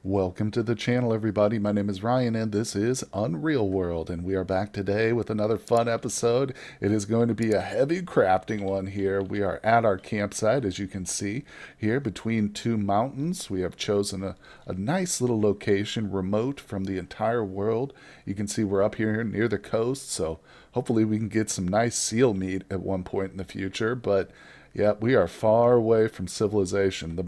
Welcome to the channel, everybody. My name is Ryan, and this is Unreal World, and we are back today with another fun episode. It is going to be a heavy crafting one here. We are at our campsite, as you can see, here between two mountains. We have chosen a nice little location, remote from the entire world. You can see we're up here near the coast, so hopefully we can get some nice seal meat at one point in the future. But yeah, we are far away from civilization. The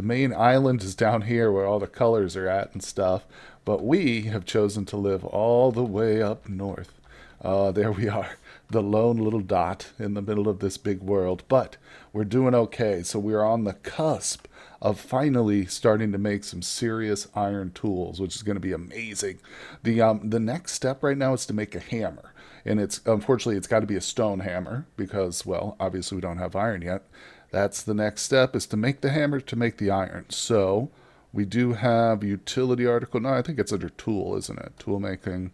main island is down here where all the colors are at and stuff, but we have chosen to live all the way up north. There we are, the lone little dot in the middle of this big world, but we're doing okay. So we're on the cusp of finally starting to make some serious iron tools, which is going to be amazing. The next step right now is to make a hammer, and it's unfortunately it's got to be a stone hammer because, well, obviously we don't have iron yet. That's the next step, is to make the hammer to make the iron. So we do have utility article. No, I think it's under tool, isn't it? Tool making.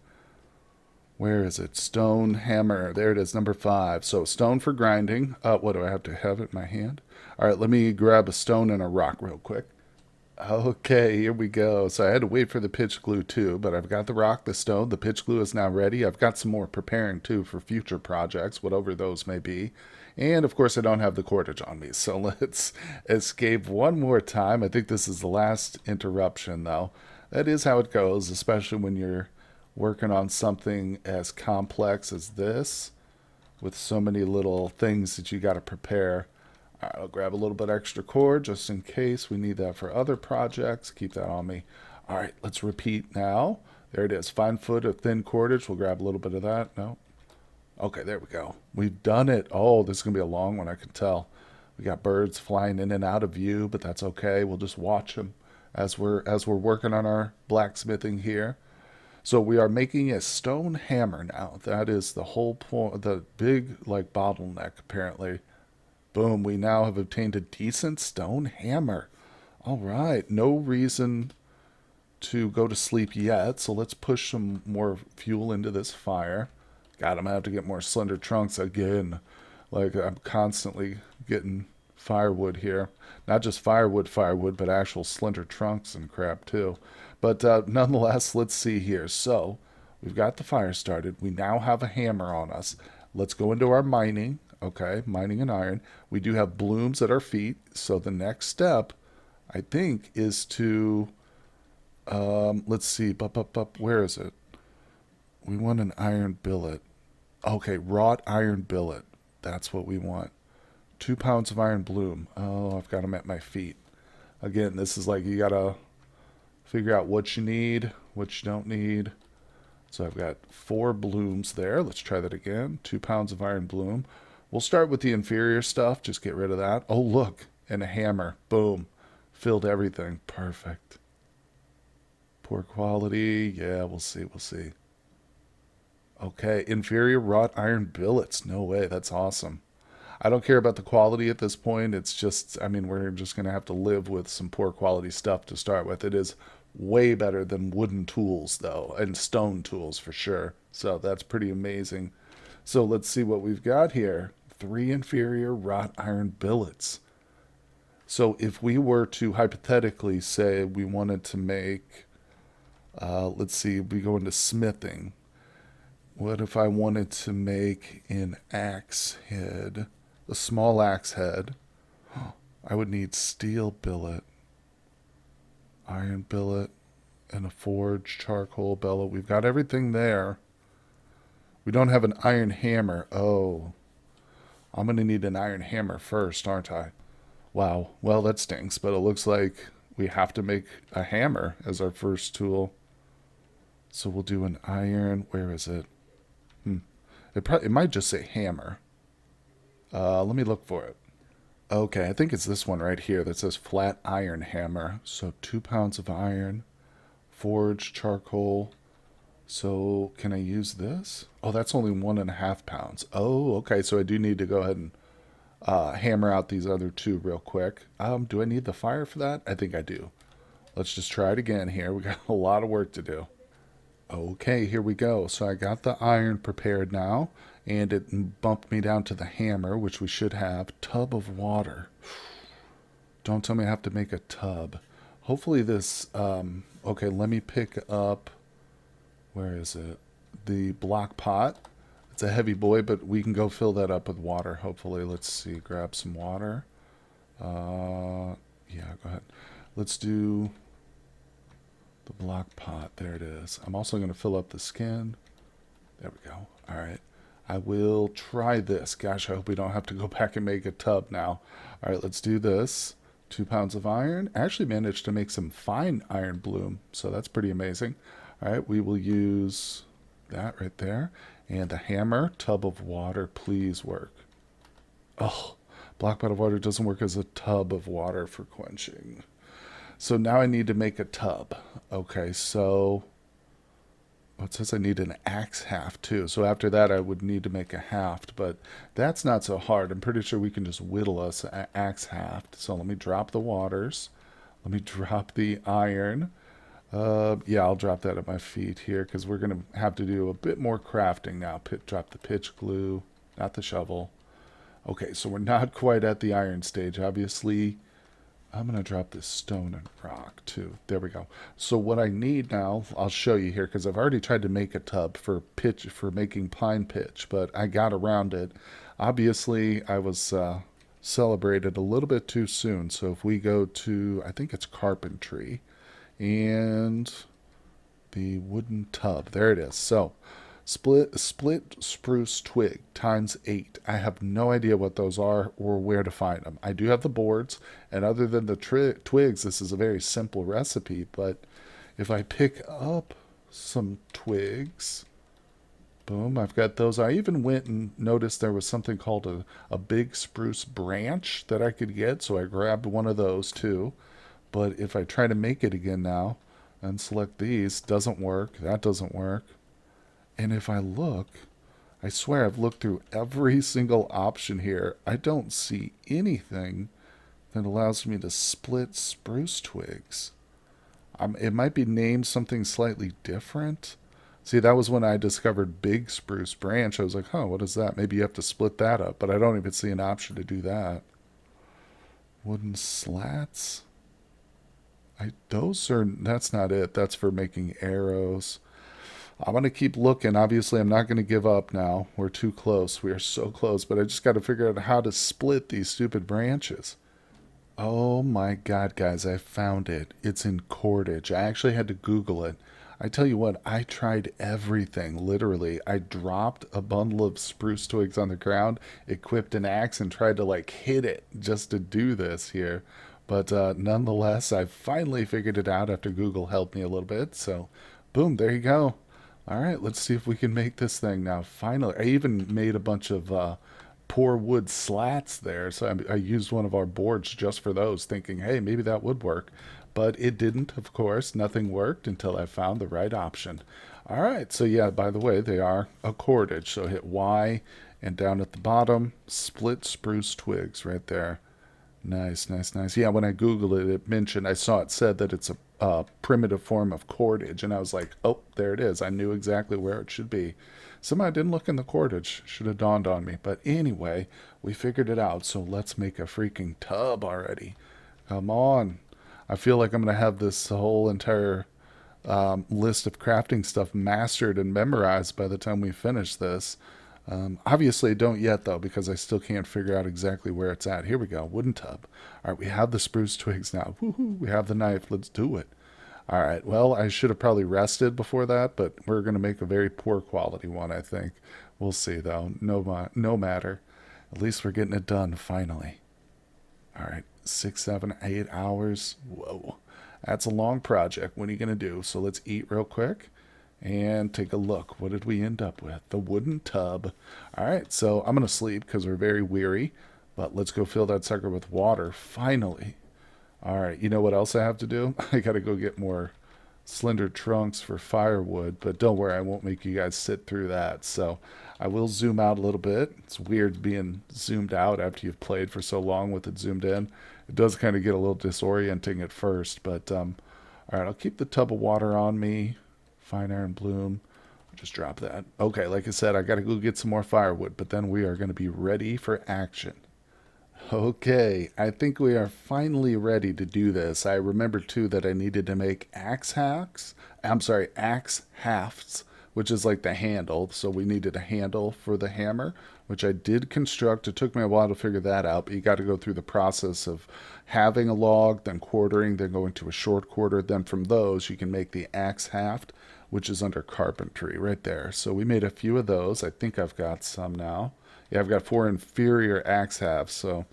Where is it? Stone hammer. There it is, number 5. So stone for grinding. What do I have to have it in my hand? All right, let me grab a stone and a rock real quick. Okay, here we go. So I had to wait for the pitch glue too, but I've got the rock, the stone, the pitch glue is now ready. I've got some more preparing too for future projects, whatever those may be. And of course, I don't have the cordage on me. So let's escape one more time. I think this is the last interruption, though. That is how it goes, especially when you're working on something as complex as this, with so many little things that you got to prepare. All right, I'll grab a little bit extra cord just in case we need that for other projects. Keep that on me. All right, let's repeat now. There it is. Fine foot of thin cordage. We'll grab a little bit of that. No. Okay, there we go. We've done it. Oh, this is going to be a long one, I can tell. We got birds flying in and out of view, but that's okay. We'll just watch them as we're working on our blacksmithing here. So we are making a stone hammer now. That is the whole point, the big like bottleneck apparently. Boom, we now have obtained a decent stone hammer. All right, no reason to go to sleep yet, so let's push some more fuel into this fire. God, I'm gonna have to get more slender trunks again. Like, I'm constantly getting firewood here. Not just firewood, but actual slender trunks and crap too. But nonetheless, let's see here. So, we've got the fire started. We now have a hammer on us. Let's go into our mining. Okay, mining and iron. We do have blooms at our feet. So the next step, I think, is to, let's see, where is it? We want an iron billet. Okay, wrought iron billet. That's what we want. 2 pounds of iron bloom. Oh, I've got them at my feet. Again, this is like you gotta figure out what you need, what you don't need. So I've got 4 blooms there. Let's try that again. 2 pounds of iron bloom. We'll start with the inferior stuff. Just get rid of that. Oh, look. And a hammer. Boom. Filled everything. Perfect. Poor quality. Yeah, we'll see. We'll see. Okay. Inferior wrought iron billets. No way. That's awesome. I don't care about the quality at this point. It's just, I mean, we're just going to have to live with some poor quality stuff to start with. It is way better than wooden tools, though, and stone tools for sure. So that's pretty amazing. So let's see what we've got here. 3 inferior wrought iron billets. So if we were to hypothetically say we wanted to make, let's see, we go into smithing. What if I wanted to make an axe head, a small axe head? I would need steel billet, iron billet, and a forged charcoal bellow. We've got everything there. We don't have an iron hammer. Oh, I'm going to need an iron hammer first, aren't I? Wow. Well, that stinks, but it looks like we have to make a hammer as our first tool. So we'll do an iron. Where is it? It might just say hammer. Let me look for it. Okay, I think it's this one right here that says flat iron hammer. So 2 pounds of iron, forged charcoal. So can I use this? Oh, that's only 1.5 pounds. Oh, okay. So I do need to go ahead and hammer out these other 2 real quick. Do I need the fire for that? I think I do. Let's just try it again here. We got a lot of work to do. Okay, here we go. So I got the iron prepared now, and it bumped me down to the hammer, which we should have. Tub of water. Don't tell me I have to make a tub. Hopefully this, okay, let me pick up, where is it? The block pot. It's a heavy boy, but we can go fill that up with water, hopefully. Let's see, grab some water. Yeah, go ahead. Let's do the block pot. There it is. I'm also going to fill up the skin. There we go. All right. I will try this. Gosh, I hope we don't have to go back and make a tub now. All right, let's do this. 2 pounds of iron. I actually managed to make some fine iron bloom, so that's pretty amazing. All right, we will use that right there. And the hammer, tub of water, please work. Oh, block pot of water doesn't work as a tub of water for quenching. So now I need to make a tub. Okay, so it says I need an axe haft too. So after that, I would need to make a haft, but that's not so hard. I'm pretty sure we can just whittle us an axe haft. So let me drop the waters. Let me drop the iron. Yeah, I'll drop that at my feet here because we're going to have to do a bit more crafting now. Drop the pitch glue, not the shovel. Okay, so we're not quite at the iron stage. Obviously, I'm going to drop this stone and rock too. There we go. So what I need now, I'll show you here because I've already tried to make a tub for pitch for making pine pitch, but I got around it. Obviously, I was celebrated a little bit too soon. So if we go to, I think it's carpentry and the wooden tub. There it is. So split spruce twig times 8. I have no idea what those are or where to find them. I do have the boards, and other than the twigs, this is a very simple recipe. But if I pick up some twigs, boom, I've got those. I even went and noticed there was something called a big spruce branch that I could get, so I grabbed one of those too. But if I try to make it again now and select these, doesn't work. That doesn't work. And if I look, I swear I've looked through every single option here. I don't see anything that allows me to split spruce twigs. It might be named something slightly different. See, that was when I discovered big spruce branch. I was like, huh, what is that? Maybe you have to split that up, but I don't even see an option to do that. Wooden slats? That's not it. That's for making arrows. I'm going to keep looking. Obviously, I'm not going to give up now. We're too close. We are so close, but I just got to figure out how to split these stupid branches. Oh my god, guys, I found it. It's in cordage. I actually had to Google it. I tell you what, I tried everything, literally. I dropped a bundle of spruce twigs on the ground, equipped an axe, and tried to like hit it just to do this here. But nonetheless, I finally figured it out after Google helped me a little bit. So, boom, there you go. All right, let's see if we can make this thing now. Finally, I even made a bunch of pour wood slats there. So I used one of our boards just for those, thinking, hey, maybe that would work. But it didn't, of course. Nothing worked until I found the right option. All right, so yeah, by the way, they are a cordage. So hit Y, and down at the bottom, split spruce twigs right there. Nice, nice, nice. Yeah, when I Googled it, I saw it said that it's a primitive form of cordage, and I was like, oh, there it is. I knew exactly where it should be. Somehow I didn't look in the cordage. Should have dawned on me. But anyway, we figured it out, so let's make a freaking tub already. Come on. I feel like I'm going to have this whole entire list of crafting stuff mastered and memorized by the time we finish this. Obviously, don't yet, though, because I still can't figure out exactly where it's at. Here we go, wooden tub. All right, we have the spruce twigs now. Woohoo, we have the knife. Let's do it. All right, well, I should have probably rested before that, but we're going to make a very poor quality one, I think. We'll see, though. No matter. At least we're getting it done, finally. All right, 6, 7, 8 hours. Whoa, that's a long project. What are you going to do? So let's eat real quick and take a look. What did we end up with? The wooden tub. All right, so I'm going to sleep because we're very weary, but let's go fill that sucker with water, finally. All right, you know what else I have to do? I got to go get more slender trunks for firewood, but don't worry, I won't make you guys sit through that. So I will zoom out a little bit. It's weird being zoomed out after you've played for so long with it zoomed in. It does kind of get a little disorienting at first, but all right, I'll keep the tub of water on me. Fine iron bloom. Just drop that. Okay, like I said, I got to go get some more firewood, but then we are going to be ready for action. Okay, I think we are finally ready to do this. I remember too that I needed to make axe hacks. I'm sorry, axe hafts, which is like the handle. So we needed a handle for the hammer, which I did construct. It took me a while to figure that out, but you got to go through the process of having a log, then quartering, then going to a short quarter. Then from those, you can make the axe haft, which is under carpentry right there. So we made a few of those. I think I've got some now. Yeah, I've got four inferior axe halves, so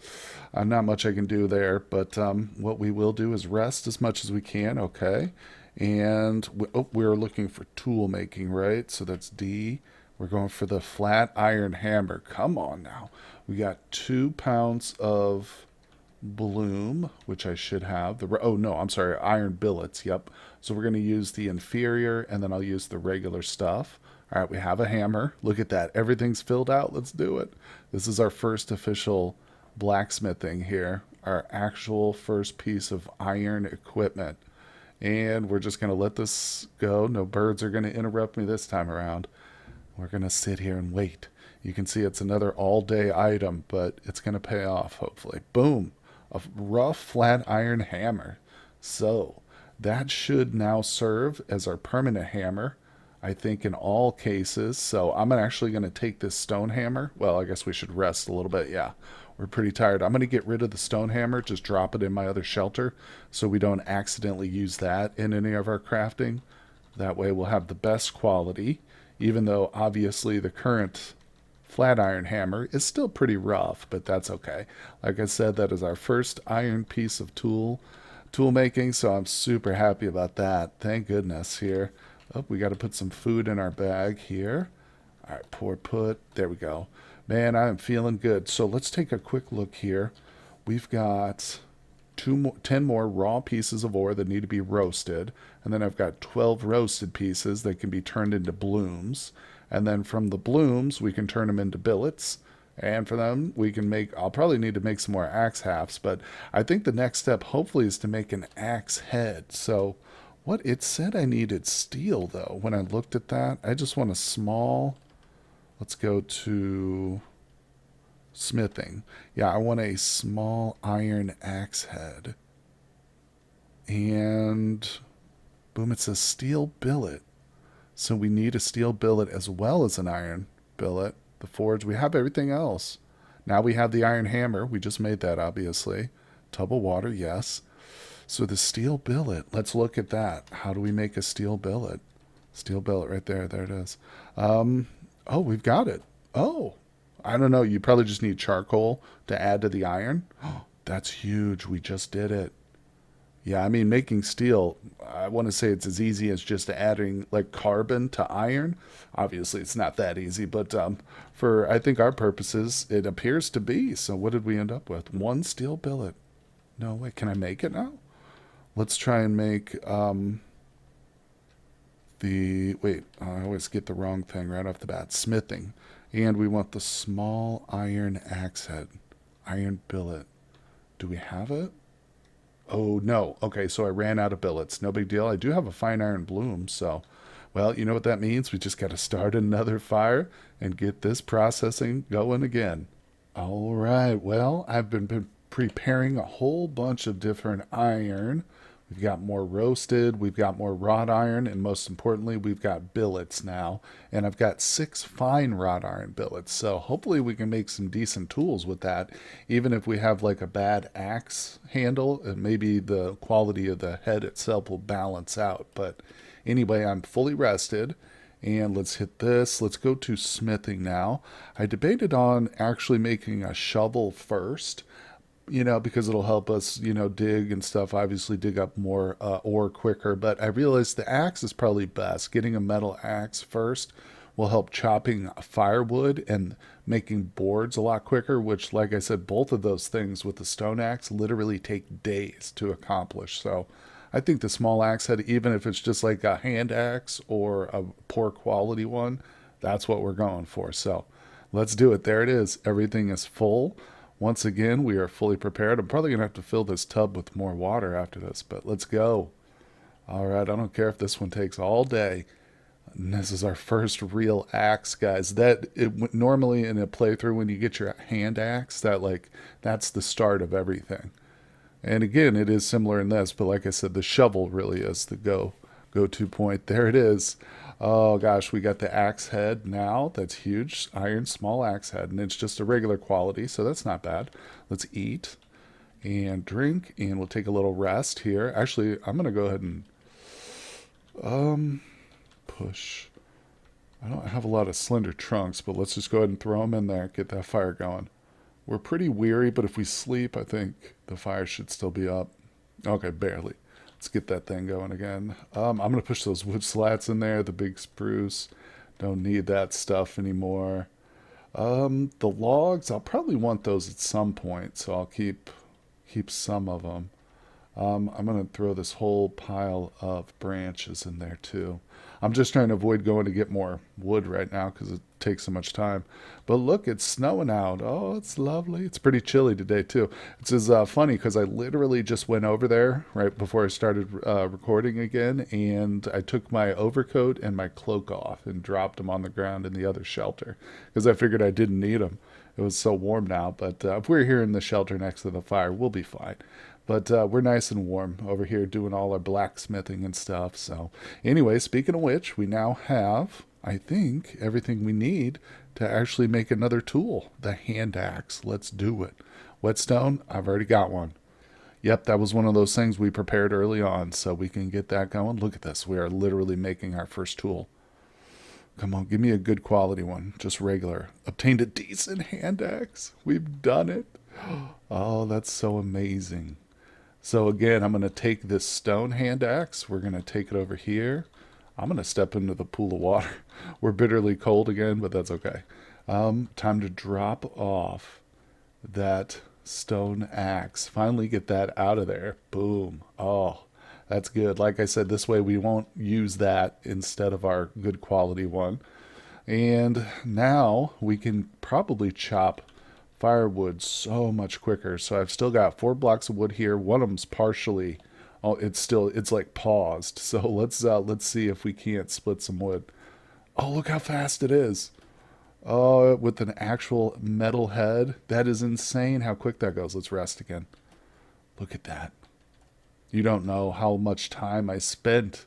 not much I can do there. But what we will do is rest as much as we can, okay? And we're looking for tool making, right? So that's D. We're going for the flat iron hammer. Come on now. We got 2 pounds of bloom, which I should have. Oh no, I'm sorry, iron billets. Yep. So we're going to use the inferior, and then I'll use the regular stuff. All right, we have a hammer. Look at that. Everything's filled out. Let's do it. This is our first official blacksmithing here. Our actual first piece of iron equipment. And we're just going to let this go. No birds are going to interrupt me this time around. We're going to sit here and wait. You can see it's another all day item, but it's going to pay off, hopefully. Boom! A rough flat iron hammer. So, that should now serve as our permanent hammer, I think, in all cases. So, I'm actually going to take this stone hammer. Well, I guess we should rest a little bit. Yeah, we're pretty tired. I'm going to get rid of the stone hammer, just drop it in my other shelter so we don't accidentally use that in any of our crafting. That way, we'll have the best quality, even though obviously the current flat iron hammer is still pretty rough, but that's okay. Like I said, that is our first iron piece of tool making, so I'm super happy about that. Thank goodness here. Oh, we got to put some food in our bag here. All right, put. There we go. Man, I am feeling good. So let's take a quick look here. We've got 10 more raw pieces of ore that need to be roasted. And then I've got 12 roasted pieces that can be turned into blooms. And then from the blooms, we can turn them into billets. And for them, we can make, I'll probably need to make some more axe halves, but I think the next step hopefully is to make an axe head. So what it said I needed steel though, when I looked at that, I just want a small, let's go to smithing. Yeah, I want a small iron axe head. And boom, it's a steel billet. So we need a steel billet as well as an iron billet. The forge, we have everything else. Now we have the iron hammer. We just made that, obviously. Tub of water, yes. So the steel billet, let's look at that. How do we make a steel billet? Steel billet right there. There it is. Oh, we've got it. Oh, I don't know. You probably just need charcoal to add to the iron. Oh, that's huge. We just did it. Yeah, I mean, making steel, I want to say it's as easy as just adding like carbon to iron. Obviously, it's not that easy, but for I think our purposes, it appears to be. So, what did we end up with? One steel billet. No, wait, can I make it now? Let's try and make wait, I always get the wrong thing right off the bat. Smithing. And we want the small iron axe head, iron billet. Do we have it? Oh, no. Okay, so I ran out of billets. No big deal. I do have a fine iron bloom, so, well, you know what that means? We just got to start another fire and get this processing going again. All right. Well, I've been preparing a whole bunch of different iron. We've got more roasted, we've got more wrought iron, and most importantly, we've got billets now. And I've got 6 fine wrought iron billets. So hopefully we can make some decent tools with that. Even if we have like a bad axe handle, and maybe the quality of the head itself will balance out. But anyway, I'm fully rested. And let's hit this. Let's go to smithing now. I debated on actually making a shovel first, because it'll help us, dig and stuff, obviously dig up more ore quicker. But I realized the axe is probably best. Getting a metal axe first will help chopping firewood and making boards a lot quicker, which, like I said, both of those things with the stone axe literally take days to accomplish. So I think the small axe head, even if it's just like a hand axe or a poor quality one, that's what we're going for. So let's do it. There it is. Everything is full. Once again, we are fully prepared. I'm probably going to have to fill this tub with more water after this, but let's go. All right, I don't care if this one takes all day. And this is our first real axe, guys. Normally in a playthrough when you get your hand axe, that's the start of everything. And again, it is similar in this, but like I said, the shovel really is the go to point. There it is. Oh gosh, we got the axe head now. That's huge. Iron small axe head, and it's just a regular quality, so that's not bad. Let's eat and drink, and we'll take a little rest here. Actually, I'm gonna go ahead and push. I don't have a lot of slender trunks, but let's just go ahead and throw them in there, get that fire going. We're pretty weary, but if we sleep, I think the fire should still be up. Okay, barely. Let's get that thing going again. I'm going to push those wood slats in there, the big spruce. Don't need that stuff anymore. The logs, I'll probably want those at some point, so I'll keep some of them. I'm going to throw this whole pile of branches in there too. I'm just trying to avoid going to get more wood right now because it takes so much time. But look, it's snowing out. Oh, it's lovely. It's pretty chilly today too. It's just funny because I literally just went over there right before I started recording again, and I took my overcoat and my cloak off and dropped them on the ground in the other shelter because I figured I didn't need them. It was so warm now, but if we're here in the shelter next to the fire, we'll be fine. But we're nice and warm over here doing all our blacksmithing and stuff. So, anyway, speaking of which, we now have, I think, everything we need to actually make another tool, the hand axe. Let's do it. Whetstone, I've already got one. Yep, that was one of those things we prepared early on, so we can get that going. Look at this. We are literally making our first tool. Come on, give me a good quality one, just regular. Obtained a decent hand axe. We've done it. Oh, that's so amazing. So again, I'm going to take this stone hand axe. We're going to take it over here. I'm going to step into the pool of water. We're bitterly cold again, but that's okay. Time to drop off that stone axe. Finally get that out of there. Boom. Oh, that's good. Like I said, this way we won't use that instead of our good quality one. And now we can probably chop firewood so much quicker. So I've still got 4 blocks of wood here. One of them's partially, oh, it's like paused. So let's see if we can't split some wood. Oh, look how fast it is. Oh, with an actual metal head. That is insane how quick that goes. Let's rest again. Look at that. You don't know how much time I spent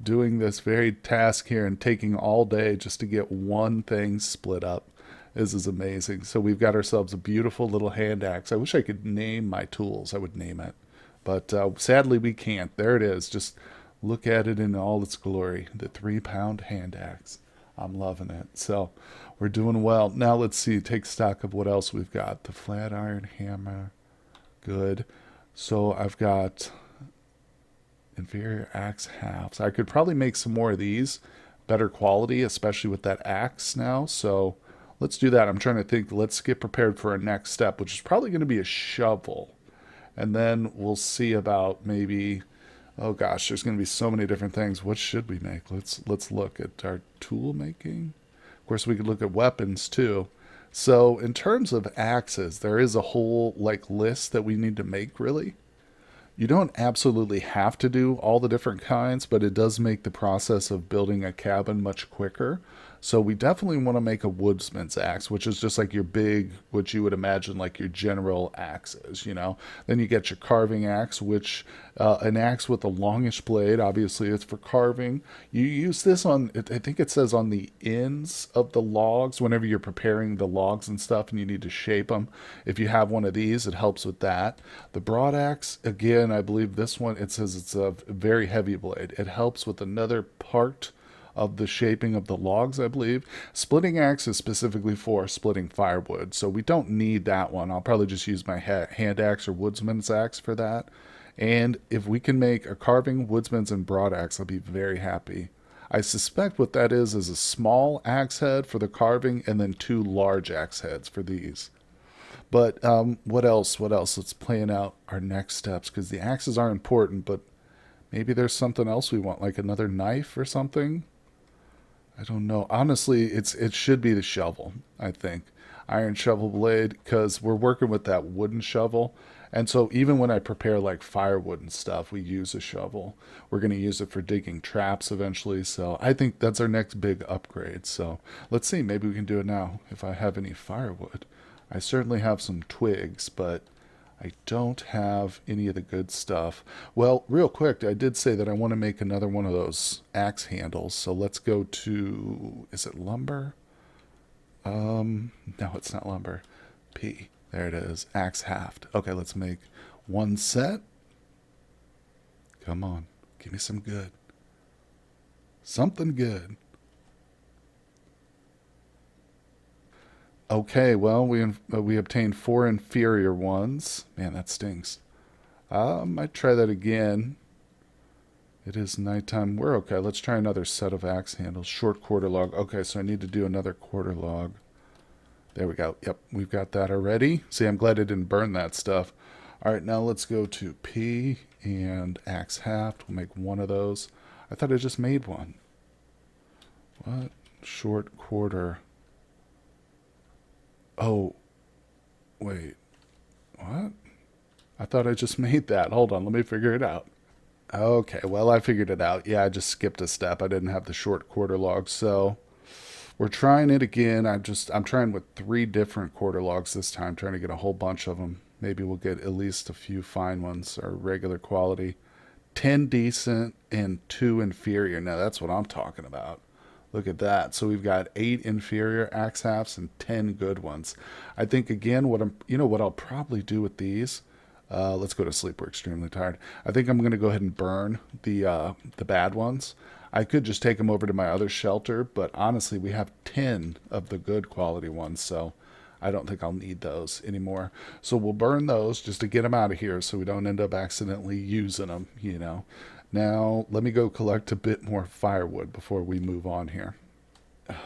doing this very task here and taking all day just to get one thing split up. This is amazing. So we've got ourselves a beautiful little hand axe. I wish I could name my tools. I would name it. But sadly, we can't. There it is. Just look at it in all its glory. The 3-pound hand axe. I'm loving it. So we're doing well. Now let's see. Take stock of what else we've got. The flat iron hammer. Good. So I've got inferior axe halves. I could probably make some more of these. Better quality, especially with that axe now. So let's do that. I'm trying to think. Let's get prepared for our next step, which is probably going to be a shovel. And then we'll see about maybe, oh gosh, there's going to be so many different things. What should we make? Let's look at our tool making. Of course, we could look at weapons too. So in terms of axes, there is a whole list that we need to make really. You don't absolutely have to do all the different kinds, but it does make the process of building a cabin much quicker. So we definitely want to make a woodsman's axe, which is just like your big, what you would imagine like your general axes. Then you get your carving axe, which an axe with the longish blade, obviously it's for carving. You use this on, I think it says on the ends of the logs, whenever you're preparing the logs and stuff and you need to shape them. If you have one of these, it helps with that. The broad axe, again, I believe this one, it says it's a very heavy blade. It helps with another part of the shaping of the logs, I believe. Splitting axe is specifically for splitting firewood, so we don't need that one. I'll probably just use my hand axe or woodsman's axe for that. And if we can make a carving, woodsman's, and broad axe, I'll be very happy. I suspect what that is a small axe head for the carving and then 2 large axe heads for these. But what else? What else? Let's plan out our next steps because the axes are important, but maybe there's something else we want, like another knife or something. I don't know. Honestly, it should be the shovel, I think. Iron shovel blade, because we're working with that wooden shovel. And so even when I prepare like firewood and stuff, we use a shovel. We're going to use it for digging traps eventually. So I think that's our next big upgrade. So let's see, maybe we can do it now if I have any firewood. I certainly have some twigs, but I don't have any of the good stuff. Well, real quick, I did say that I want to make another one of those axe handles. So let's go to, is it lumber? No, it's not lumber. P. There it is. Axe haft. Okay, let's make one set. Come on. Give me some good. Something good. Okay, well, we obtained four inferior ones. Man, that stings. I might try that again. It is nighttime. We're okay. Let's try another set of axe handles. Short quarter log. Okay, so I need to do another quarter log. There we go. Yep, we've got that already. See, I'm glad I didn't burn that stuff. All right, now let's go to P and axe haft. We'll make one of those. I thought I just made one. What? Short quarter. Oh, wait. What? I thought I just made that. Hold on, let me figure it out. Okay, well, I figured it out. Yeah, I just skipped a step. I didn't have the short quarter log, so we're trying it again. I'm trying with three different quarter logs this time, trying to get a whole bunch of them. Maybe we'll get at least a few fine ones or regular quality. 10 decent and 2 inferior. Now that's what I'm talking about. Look at that. So we've got 8 inferior axe halves and 10 good ones. I think again what I'll probably do with these. Let's go to sleep. We're extremely tired. I think I'm going to go ahead and burn the bad ones. I could just take them over to my other shelter, but honestly, we have 10 of the good quality ones, so I don't think I'll need those anymore. So we'll burn those just to get them out of here so we don't end up accidentally using them. Now, let me go collect a bit more firewood before we move on here.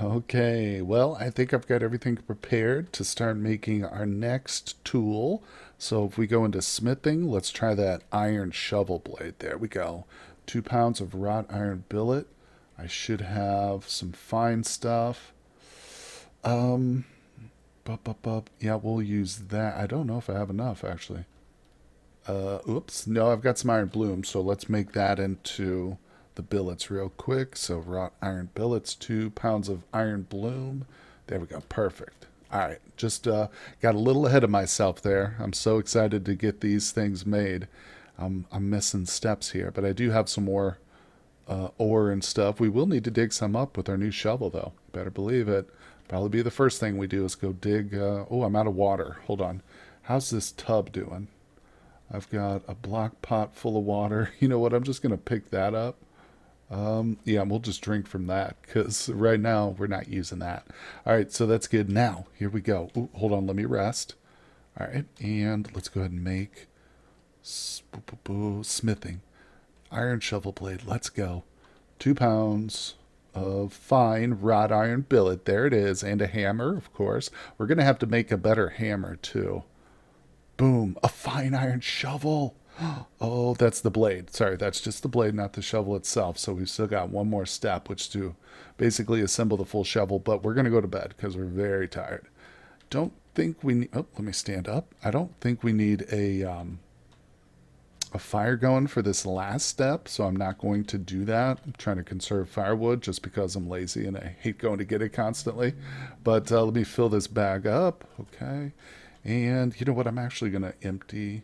Okay, well, I think I've got everything prepared to start making our next tool. So if we go into smithing, let's try that iron shovel blade. There we go. 2 pounds of wrought iron billet. I should have some fine stuff. Um, yeah, we'll use that. I don't know if I have enough, actually. Oops. No, I've got some iron bloom, so let's make that into the billets real quick. So wrought iron billets, 2 pounds of iron bloom. There we go. Perfect. All right. Just got a little ahead of myself there. I'm so excited to get these things made. I'm missing steps here, but I do have some more ore and stuff. We will need to dig some up with our new shovel, though. Better believe it. Probably be the first thing we do is go dig. Oh, I'm out of water. Hold on. How's this tub doing? I've got a block pot full of water. You know what? I'm just going to pick that up. Yeah, we'll just drink from that because right now we're not using that. All right, so that's good. Now, here we go. Ooh, hold on, let me rest. All right, and let's go ahead and make smithing. Iron shovel blade, let's go. 2 pounds of fine wrought iron billet. There it is, and a hammer, of course. We're going to have to make a better hammer, too. Boom, a fine iron shovel. Oh, that's the blade. Sorry, that's just the blade, not the shovel itself. So we've still got one more step, which to basically assemble the full shovel. But we're going to go to bed because we're very tired. Don't think we need. Oh, let me stand up. I don't think we need a fire going for this last step, so I'm not going to do that. I'm trying to conserve firewood just because I'm lazy and I hate going to get it constantly. But let me fill this bag up. Okay. And you know what? I'm actually going to empty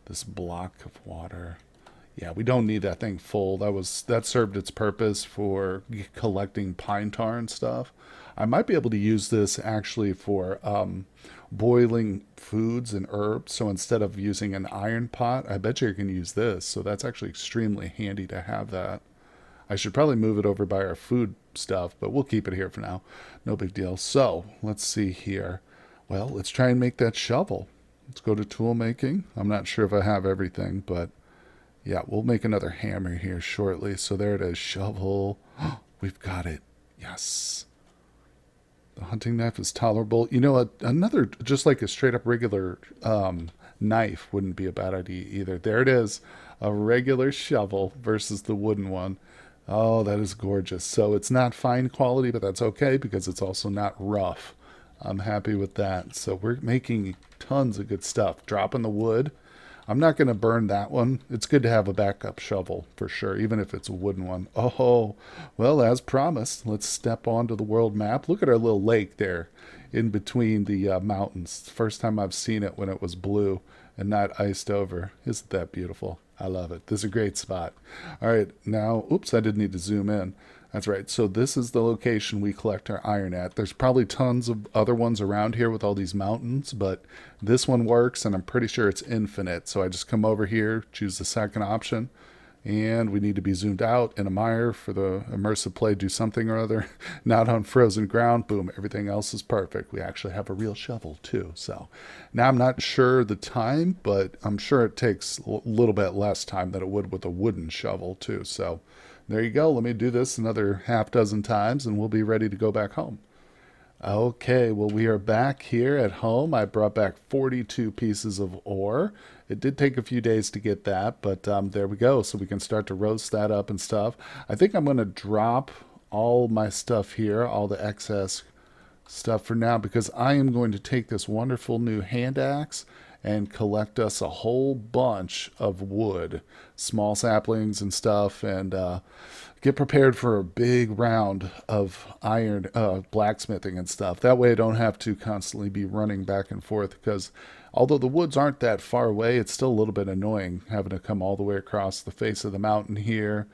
this block of water. Yeah, we don't need that thing full. That served its purpose for collecting pine tar and stuff. I might be able to use this actually for boiling foods and herbs. So instead of using an iron pot, I bet you can use this. So that's actually extremely handy to have that. I should probably move it over by our food stuff, but we'll keep it here for now. No big deal. So let's see here. Well, let's try and make that shovel. Let's go to tool making. I'm not sure if I have everything, but yeah, we'll make another hammer here shortly. So there it is, shovel. We've got it. Yes. The hunting knife is tolerable. You know, another, just like a straight up regular knife wouldn't be a bad idea either. There it is, a regular shovel versus the wooden one. Oh, that is gorgeous. So it's not fine quality, but that's okay because it's also not rough. I'm happy with that. So we're making tons of good stuff. Dropping the wood. I'm not going to burn that one. It's good to have a backup shovel for sure, even if it's a wooden one. Oh, well, as promised, let's step onto the world map. Look at our little lake there in between the mountains. First time I've seen it when it was blue and not iced over. Isn't that beautiful? I love it. This is a great spot. All right, now, oops, I didn't need to zoom in. That's right. So this is the location we collect our iron at. There's probably tons of other ones around here with all these mountains, but this one works and I'm pretty sure it's infinite. So I just come over here, choose the second option, and we need to be zoomed out in a mire for the immersive play, do something or other, not on frozen ground. Boom, everything else is perfect. We actually have a real shovel too. So now I'm not sure the time, but I'm sure it takes a little bit less time than it would with a wooden shovel too. So there you go. Let me do this another half dozen times and we'll be ready to go back home. Okay, well, we are back here at home. I brought back 42 pieces of ore. It did take a few days to get that, but there we go. So we can start to roast that up and stuff. I think I'm going to drop all my stuff here, all the excess stuff for now, because I am going to take this wonderful new hand axe and collect us a whole bunch of wood, small saplings and stuff, and get prepared for a big round of iron blacksmithing and stuff. That way I don't have to constantly be running back and forth, because although the woods aren't that far away, it's still a little bit annoying having to come all the way across the face of the mountain here,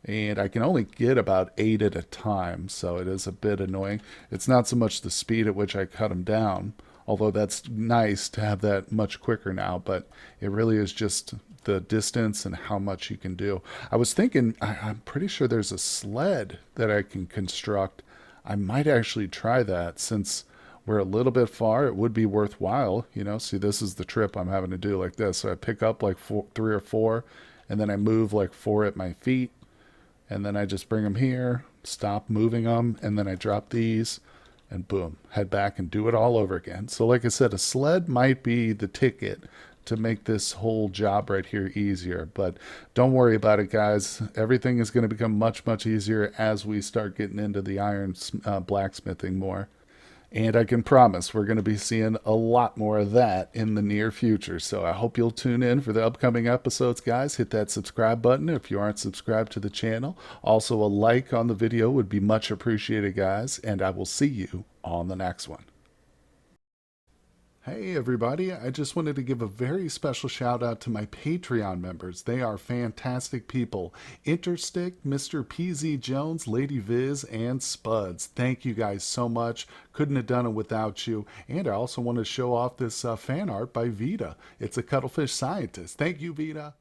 and I can only get about 8 at a time, so it is a bit annoying. It's not so much the speed at which I cut them down, although that's nice to have that much quicker now, but it really is just the distance and how much you can do. I was thinking, I'm pretty sure there's a sled that I can construct. I might actually try that since we're a little bit far. It would be worthwhile, you know. See, this is the trip I'm having to do like this. So I pick up like 3 or 4, and then I move like 4 at my feet, and then I just bring them here, stop moving them, and then I drop these, and boom, head back and do it all over again. So like I said, a sled might be the ticket to make this whole job right here easier. But don't worry about it, guys. Everything is going to become much, much easier as we start getting into the iron blacksmithing more. And I can promise we're going to be seeing a lot more of that in the near future. So I hope you'll tune in for the upcoming episodes, guys. Hit that subscribe button if you aren't subscribed to the channel. Also, a like on the video would be much appreciated, guys. And I will see you on the next one. Hey everybody, I just wanted to give a very special shout out to my Patreon members. They are fantastic people. Interstick, Mr. PZ Jones, Lady Viz, and Spuds. Thank you guys so much. Couldn't have done it without you. And I also want to show off this fan art by Vita. It's a cuttlefish scientist. Thank you, Vita.